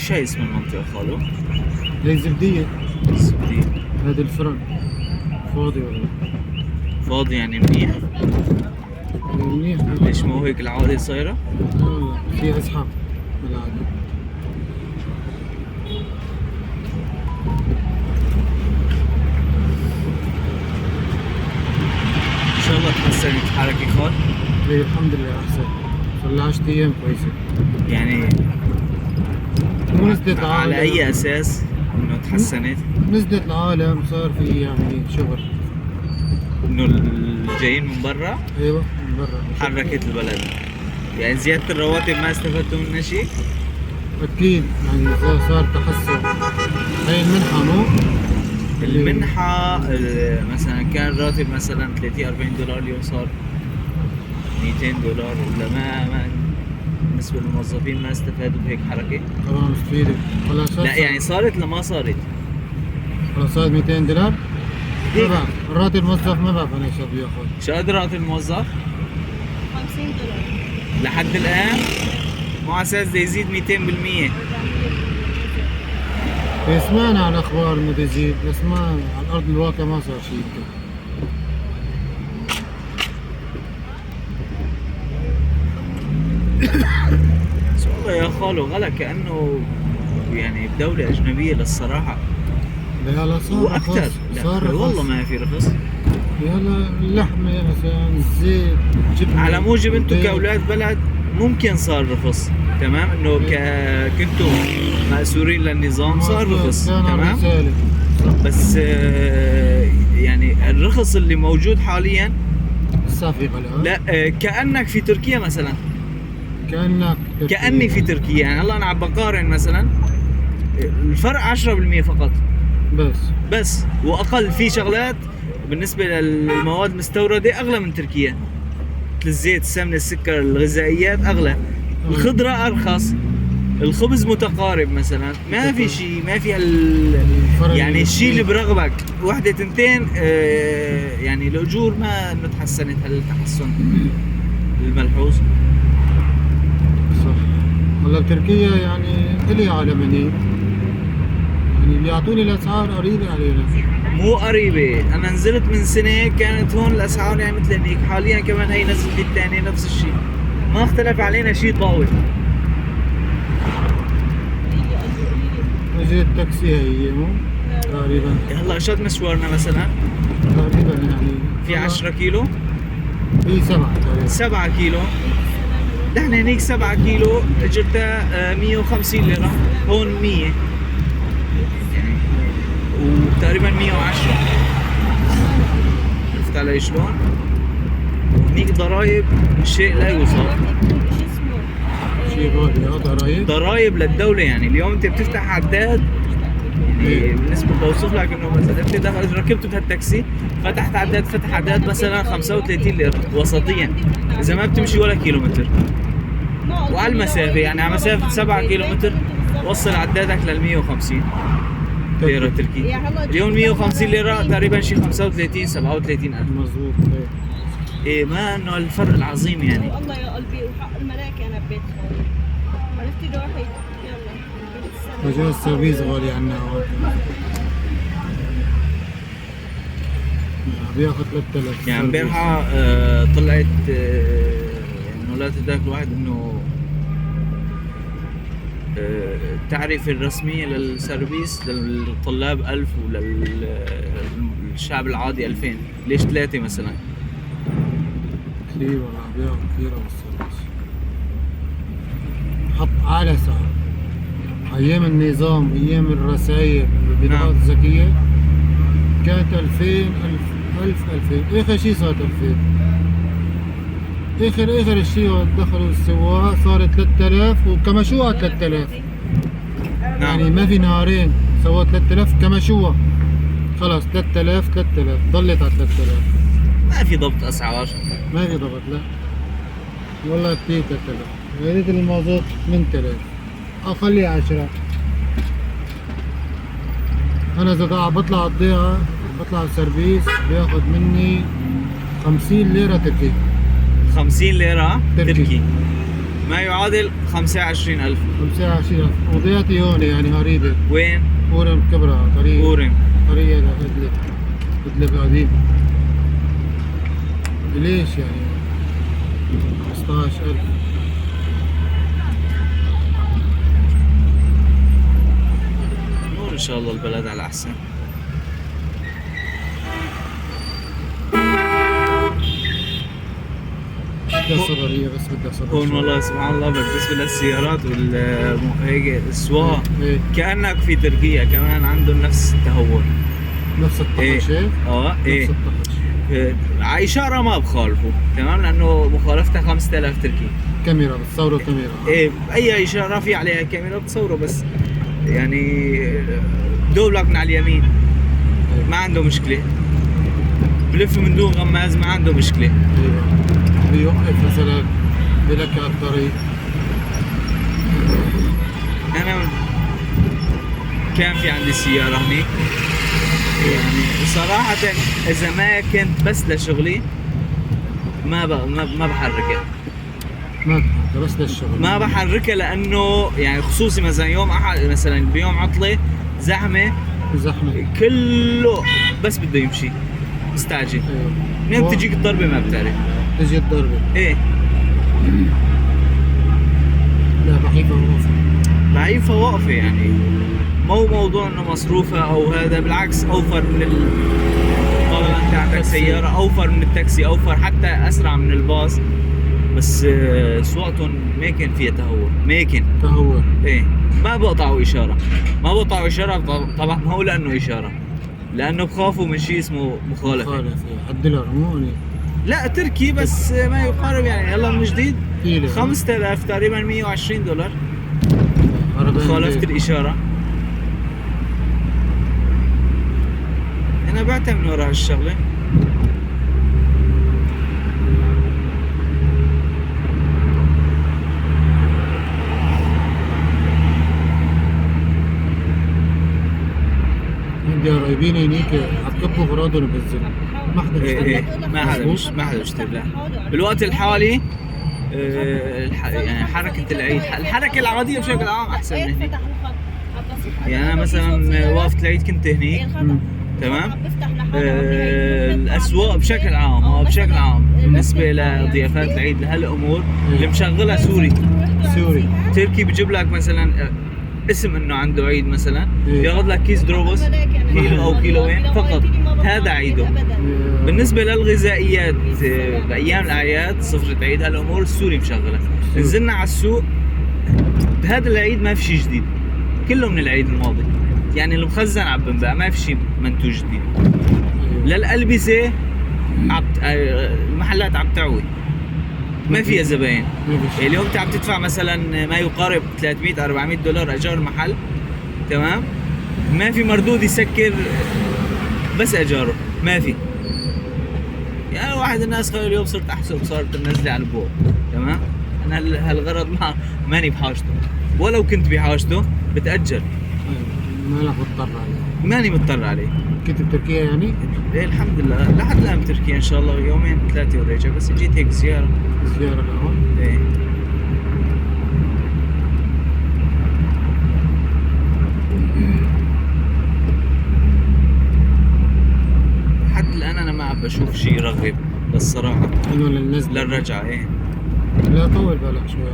ايش هاي اسم المنطقة خالو؟ هي زبدية. الزبدية. هذا الفرن فاضي والله. فاضي يعني منيح؟ منيح. ليش مو هيك العادة صايرة؟ لا والله في ازحام بالعادة. ان شاء الله تحسنت حالك يا خال. هي الحمد لله احسن. صار لها 10 ايام كويسة. يعني نزلت على العالم. اي اساس انه تحسنت؟ نزلت العالم صار في يعني شغل. انه الجايين من برا ايوه من برا حركت البلد. يعني زيادة الرواتب ما استفدتوا منها شيء؟ اكيد يعني صار تحسن. هي المنحة مو؟ المنحة مثلا كان راتب مثلا 30-40 دولار، اليوم صار 200 دولار. ولا ما بالنسبة للموظفين ما استفادوا بهيك حركة؟ طبعا مستفيدة. خلاص لا يعني صارت لما صارت؟ خلاص صارت 200 دولار. ما هيك. بعرف راتب الموظف ما بعرف انا ايش بياخذ. شو قد راتب الموظف؟ 50 دولار. لحد الآن؟ مو على أساس بده يزيد 200%. سمعنا عن اخبار انه بده يزيد بس ما على ارض الواقع ما صار شيء. بس والله يا خالو غلا كأنه يعني بدولة أجنبية للصراحة. لا هلا صار وأكثر. رخص. لا صار رخص. والله ما في رخص. هلا اللحمة مثلا الزيت جبنة. على موجب انتم البيض. كأولاد بلد ممكن صار رخص، تمام؟ انه كنتوا مأسورين للنظام صار رخص، كان تمام؟ رسالة. بس يعني الرخص اللي موجود حاليا الصافي غلا. لا كأنك في تركيا مثلا. كأني في تركيا. يعني هلا انا عم بقارن مثلا الفرق 10% فقط بس واقل. في شغلات بالنسبة للمواد المستوردة اغلى من تركيا، مثل الزيت، السمنة، السكر، الغذائيات اغلى. الخضرة ارخص، الخبز متقارب مثلا. ما في شيء، ما في يعني الشيء اللي برغبك وحدة تنتين. يعني الاجور ما انه تحسنت هالتحسن الملحوظ. صح. والله بتركيا يعني الي عالمية، يعني بيعطوني الاسعار قريبة علينا. مو قريبة. انا نزلت من سنة كانت هون الاسعار يعني مثل هيك. حاليا كمان هي نزلت الثانية نفس الشيء، ما اختلف علينا شيء طاول. اجت تاكسي هي مو؟ تقريبا. هلا شد مشوارنا مثلا؟ تقريبا يعني في 10 كيلو؟ في 7 تقريبا. 7 كيلو. نحن هنيك 7 كيلو اجرتها 150 ليرة، هون 100 وتقريبا 110. عرفت علي شلون؟ هنيك ضرايب شيء لا يوصف. شيء غالي. ضرايب. ضرايب للدولة. يعني اليوم انت بتفتح عداد، يعني بالنسبة بوصف لك انه مثلا انت ركبت بهالتاكسي، فتحت عداد، فتح عداد مثلا 35 ليرة وسطيا اذا ما بتمشي ولا كيلومتر. وعلى المسافة يعني على مسافة 7 كيلومتر وصل عدادك لل 150 ليرة تركي. اليوم 150 ليرة تقريبا شي 35-37 ألف. مظبوط. ايه ما انه الفرق العظيم يعني. والله يا قلبي وحق الملاك انا ببيت خالي. عرفتي روحي يلا. وجه السيرفيس غالي عنا هون. بياخذ 3000. يعني امبارحة طلعت انه لا تدرك الواحد انه التعرفة الرسمية للسيرفيس للطلاب 1000 وللشعب العادي 2000. ليش 3 مثلا؟ كثير والله بياخذ كثير على السيرفيس. حط أعلى سعر. أيام النظام، أيام الرسائل والبطاقات الذكية كانت 2000 2000. آخر شيء صارت 2000. آخر شيء دخلوا السواق صارت 3000 وكمشوها 3000. يعني ما في نهارين سووا 3000 كمشوها. خلاص 3000 ضلت على 3000. ما في ضبط اسعار. ما في ضبط لا والله كثير 3000. يا ريت المازوت 8000 او خليه 10. انا اذا قاعد بطلع الضيعة بطلع السيرفيس بياخذ مني 50 ليرة تركي. 50 ليرة تركي. ما يعادل 25,000. 25,000 وضيعتي هون يعني قريبة. وين؟ أورم كبرى طريق. أورم. طريق إدلب قديم. ليش يعني 15,000. نور ان شاء الله البلد على احسن. بدها صبر، هي بس بدها صبر. هون والله سبحان الله بالنسبه للسيارات هيك السواقه إيه. كانك في تركيا كمان عندهم نفس التهور. نفس الطحش هيك؟ ايه نفس الطحش. على اشاره ما بخالفوا تمام لانه مخالفتها 5000 تركي. كاميرا بتصوروا كاميرا. ايه اي اشاره في عليها كاميرا بتصوره بس يعني دولك من على اليمين ما عنده مشكله، بلف من دون غماز ما عنده مشكله. ايوه بيوقف مثلا بلك على الطريق. انا كان في عندي سياره هنيك يعني صراحه اذا ما كنت بس لشغلي ما بحركها. ما تحكي بس للشغل. ما بحركها لانه يعني خصوصي مثلا يوم احد مثلا بيوم عطله زحمه كله بس بده يمشي مستعجل. ايوه منين بتجيك الضربه ما بتعرف. تجي الضربة. ايه لا ضعيفة وقفة. ضعيفه واقفه يعني مو موضوع انه مصروفه او هذا، بالعكس اوفر من طالما انت عندك سياره اوفر من التاكسي، اوفر حتى اسرع من الباص، بس سواقتهم ما كان فيها تهور. ايه ما بقطعوا اشاره، طبعا ما هو لانه اشاره، لانه بخافوا من شيء اسمه مخالفه. الدولار مو هوني. لا تركي بس ما يقارب يعني هلا من جديد 5000 تقريبا $120 مخالفه الاشاره. انا بعتها من وراء هالشغله. عندي قرايبين هنيك عتكبوا اغراضهم بالزل. ما حدا بيشتري. ما حدا بيشتري. لا بالوقت الحالي يعني حركه العيد الحركه العاديه بشكل عام احسن من هنيك. يعني انا مثلا وقفه العيد كنت هنيك تمام. الاسواق بشكل عام بالنسبه لضيافات العيد لهالامور اللي مشغلها سوري. تركي بجيب لك مثلا اسم انه عنده عيد مثلا ياخذ لك كيس دروبس كيلو او كيلوين فقط، هذا عيده. بالنسبه للغذائيات بايام الاعياد صفرة عيد هالامور السوري مشغله. نزلنا على السوق بهذا العيد ما في شيء جديد، كله من العيد الماضي، يعني المخزن عم بنباع ما في شيء منتوج جديد. للألبسة المحلات عم تعوي ما فيها زباين. اليوم انت عم تدفع مثلا ما يقارب $300-400 ايجار محل تمام، ما في مردود يسكر بس ايجاره ما في. يعني واحد الناس قال اليوم صرت احسب صارت منزله على البوق تمام. انا هالغرض ماني بحاجته، ولو كنت بحاجته بتاجر. ماني مضطر عليه. كنت بتركيا يعني؟ ايه الحمد لله لحد الان بتركيا ان شاء الله يومين 3 ورجع، بس جيت هيك زياره لهون؟ ايه. لحد الان انا ما عم بشوف شيء يرغب للصراحه انه للنزله للرجعه. ايه لا طول بالك شوي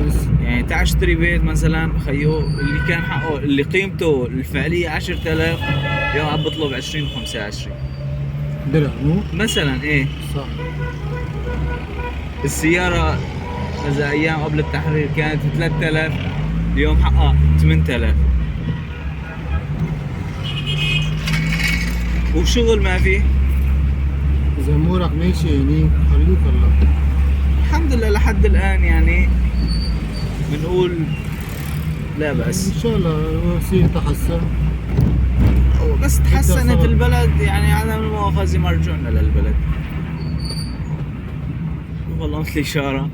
بس يعني تعال اشتري بيت مثلا خيو اللي كان حقه اللي قيمته الفعليه 10,000 اليوم عم بطلب 20 و25 درهم مو؟ مثلا. ايه صح. السياره اذا ايام قبل التحرير كانت 3000 اليوم حقها 8000 وشغل ما في. اذا امورك ماشي هنيك خليك الله. الحمد لله لحد الان يعني بنقول لا بأس ان شاء الله يصير تحسن. بس تحسنت البلد يعني عدم المؤاخذة مرجونا للبلد. والله مثل إشارة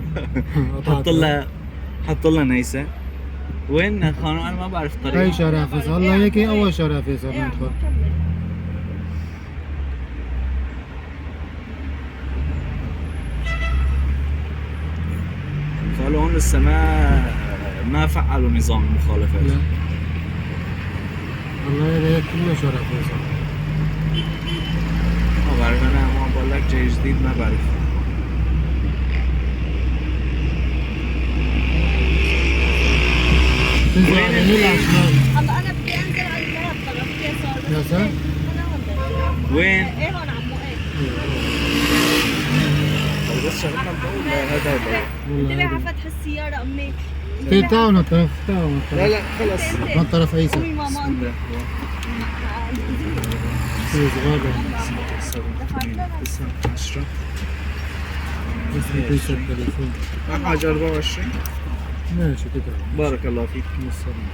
حط لها نيسة. وين خانو انا ما بعرف الطريق. هاي شارع فيصل. والله هيك اول شارع فيصل ندخل. لسه ما فعلوا نظام المخالفات. لا والله هيك كله شرف يا صاحبي. ما بعرف، انا ما بقول لك جاي جديد ما بعرف. تنزل وين على اليمين على الشمال. هلا انا بدي انزل على البلد طرف يسار. يا سلام. انا هون وين؟ ايه هون عمو ايه. بس شغلنا الضوء هذا انتبه على فتح السيارة امي. تعالوا الطرف، تعالوا لا الطرف. لا خلص. ما الطرف امي ايسر. ماما بسم الله. في صغار. 7 9 10 اسمه تنسى التليفون. ما حاجة 24. ماشي كده. بارك الله فيك. مع السلامة.